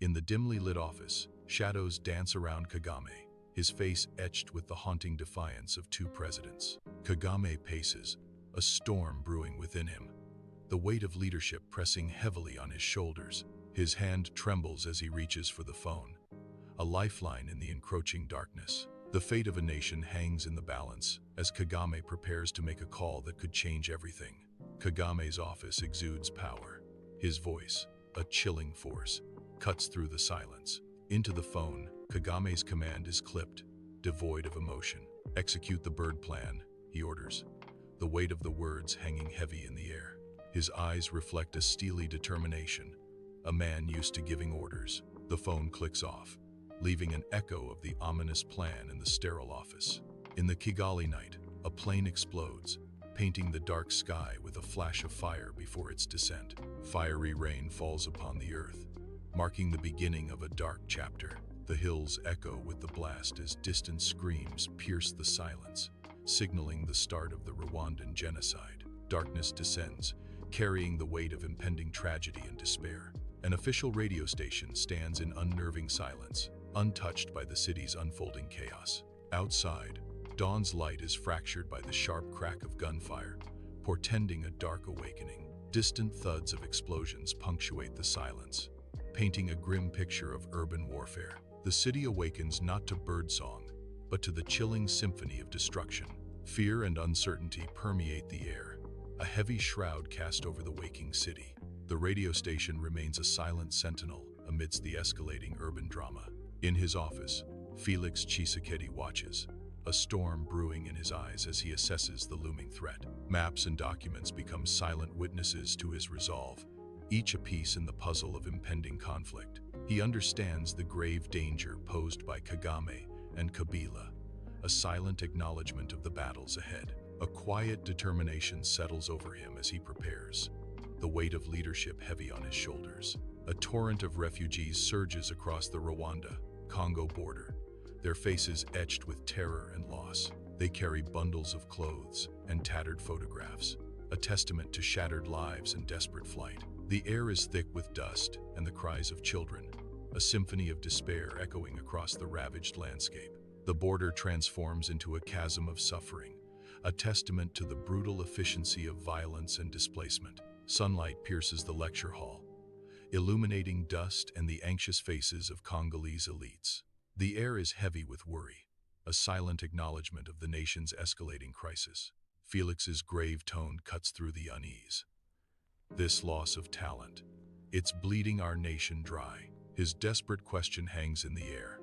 In the dimly lit office, shadows dance around Kagame, his face etched with the haunting defiance of two presidents. Kagame paces, a storm brewing within him, the weight of leadership pressing heavily on his shoulders. His hand trembles as he reaches for the phone, a lifeline in the encroaching darkness. The fate of a nation hangs in the balance as Kagame prepares to make a call that could change everything. Kagame's office exudes power. His voice, a chilling force, cuts through the silence. Into the phone, Kagame's command is clipped, devoid of emotion. "Execute the bird plan," he orders, the weight of the words hanging heavy in the air. His eyes reflect a steely determination, a man used to giving orders. The phone clicks off, leaving an echo of the ominous plan in the sterile office. In the Kigali night, a plane explodes, painting the dark sky with a flash of fire before its descent. Fiery rain falls upon the earth, marking the beginning of a dark chapter. The hills echo with the blast as distant screams pierce the silence, signaling the start of the Rwandan genocide. Darkness descends, carrying the weight of impending tragedy and despair. An official radio station stands in unnerving silence, untouched by the city's unfolding chaos. Outside, dawn's light is fractured by the sharp crack of gunfire, portending a dark awakening. Distant thuds of explosions punctuate the silence, painting a grim picture of urban warfare. The city awakens not to birdsong, but to the chilling symphony of destruction. Fear and uncertainty permeate the air, a heavy shroud cast over the waking city. The radio station remains a silent sentinel amidst the escalating urban drama. In his office, Felix Tshisekedi watches, a storm brewing in his eyes as he assesses the looming threat. Maps and documents become silent witnesses to his resolve, each a piece in the puzzle of impending conflict. He understands the grave danger posed by Kagame and Kabila, a silent acknowledgement of the battles ahead. A quiet determination settles over him as he prepares, the weight of leadership heavy on his shoulders. A torrent of refugees surges across the Rwanda-Congo border, their faces etched with terror and loss. They carry bundles of clothes and tattered photographs, a testament to shattered lives and desperate flight. The air is thick with dust and the cries of children, a symphony of despair echoing across the ravaged landscape. The border transforms into a chasm of suffering, a testament to the brutal efficiency of violence and displacement. Sunlight pierces the lecture hall, illuminating dust and the anxious faces of Congolese elites. The air is heavy with worry, a silent acknowledgement of the nation's escalating crisis. Felix's grave tone cuts through the unease. "This loss of talent, it's bleeding our nation dry." His desperate question hangs in the air.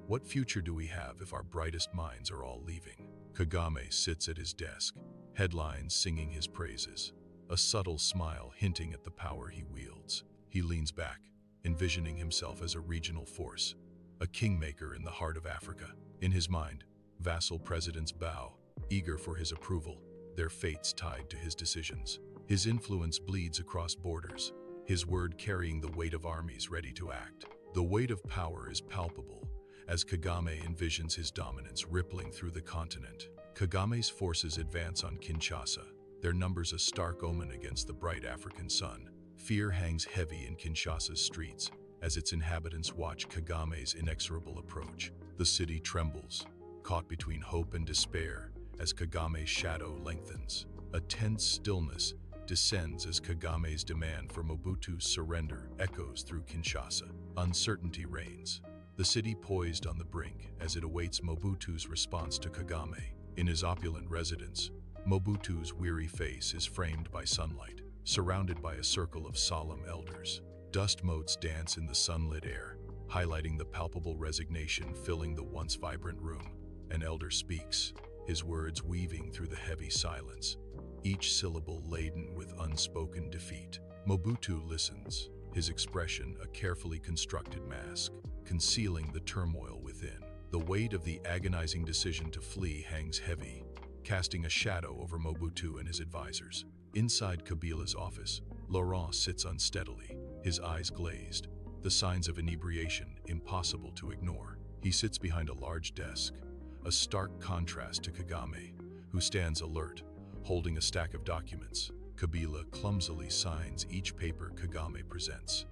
What future do we have if our brightest minds are all leaving? Kagame sits at his desk, headlines singing his praises, a subtle smile hinting at the power he wields. He leans back, envisioning himself as a regional force, a kingmaker in the heart of Africa. In his mind, vassal presidents bow, eager for his approval, their fates tied to his decisions. His influence bleeds across borders, his word carrying the weight of armies ready to act. The weight of power is palpable as Kagame envisions his dominance rippling through the continent. Kagame's forces advance on Kinshasa, their numbers a stark omen against the bright African sun. Fear hangs heavy in Kinshasa's streets as its inhabitants watch Kagame's inexorable approach. The city trembles, caught between hope and despair as Kagame's shadow lengthens. A tense stillness descends as Kagame's demand for Mobutu's surrender echoes through Kinshasa. Uncertainty reigns, the city poised on the brink as it awaits Mobutu's response to Kagame. In his opulent residence, Mobutu's weary face is framed by sunlight, surrounded by a circle of solemn elders. Dust motes dance in the sunlit air, highlighting the palpable resignation filling the once vibrant room. An elder speaks, his words weaving through the heavy silence, each syllable laden with unspoken defeat. Mobutu listens, his expression a carefully constructed mask, concealing the turmoil within. The weight of the agonizing decision to flee hangs heavy, casting a shadow over Mobutu and his advisors. Inside Kabila's office, Laurent sits unsteadily, his eyes glazed, the signs of inebriation impossible to ignore. He sits behind a large desk, a stark contrast to Kagame, who stands alert, holding a stack of documents. Kabila clumsily signs each paper Kagame presents,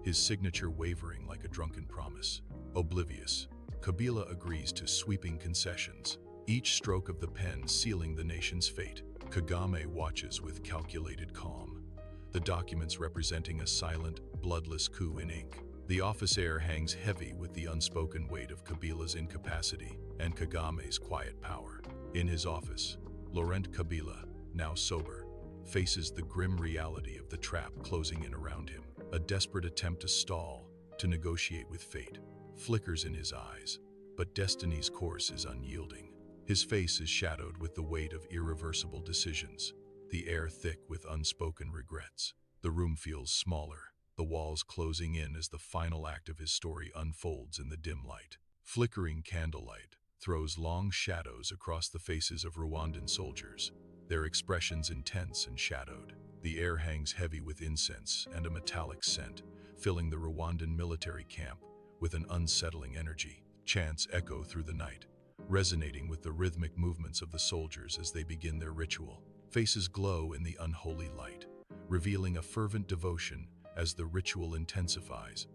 his signature wavering like a drunken promise. Oblivious, Kabila agrees to sweeping concessions, each stroke of the pen sealing the nation's fate. Kagame watches with calculated calm, the documents representing a silent, bloodless coup in ink. The office air hangs heavy with the unspoken weight of Kabila's incapacity and Kagame's quiet power. In his office, Laurent Kabila, now sober, faces the grim reality of the trap closing in around him. A desperate attempt to stall, to negotiate with fate, flickers in his eyes, but destiny's course is unyielding. His face is shadowed with the weight of irreversible decisions, the air thick with unspoken regrets. The room feels smaller, the walls closing in as the final act of his story unfolds in the dim light. Flickering candlelight throws long shadows across the faces of Rwandan soldiers, their expressions intense and shadowed. The air hangs heavy with incense and a metallic scent, filling the Rwandan military camp with an unsettling energy. Chants echo through the night, resonating with the rhythmic movements of the soldiers as they begin their ritual. Faces glow in the unholy light, revealing a fervent devotion as the ritual intensifies,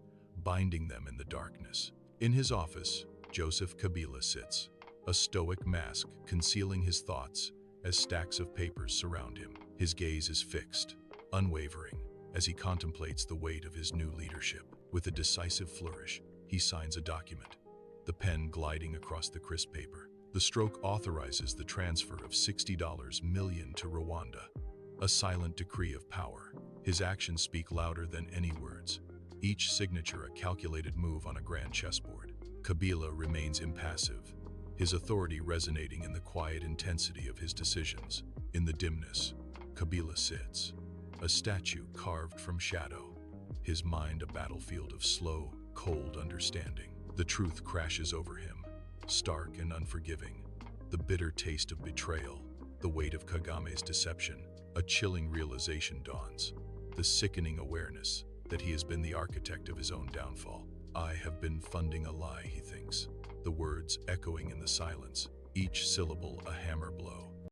binding them in the darkness. In his office, Joseph Kabila sits, a stoic mask concealing his thoughts as stacks of papers surround him. His gaze is fixed, unwavering, as he contemplates the weight of his new leadership. With a decisive flourish, he signs a document, the pen gliding across the crisp paper. The stroke authorizes the transfer of $60 million to Rwanda, a silent decree of power. His actions speak louder than any words, each signature a calculated move on a grand chessboard. Kabila remains impassive, his authority resonating in the quiet intensity of his decisions. In the dimness, Kabila sits, a statue carved from shadow, his mind a battlefield of slow, cold understanding. The truth crashes over him, stark and unforgiving. The bitter taste of betrayal, the weight of Kagame's deception. A chilling realization dawns, the sickening awareness that he has been the architect of his own downfall. I have been funding a lie, he thinks, the words echoing in the silence, each syllable a hammer blow.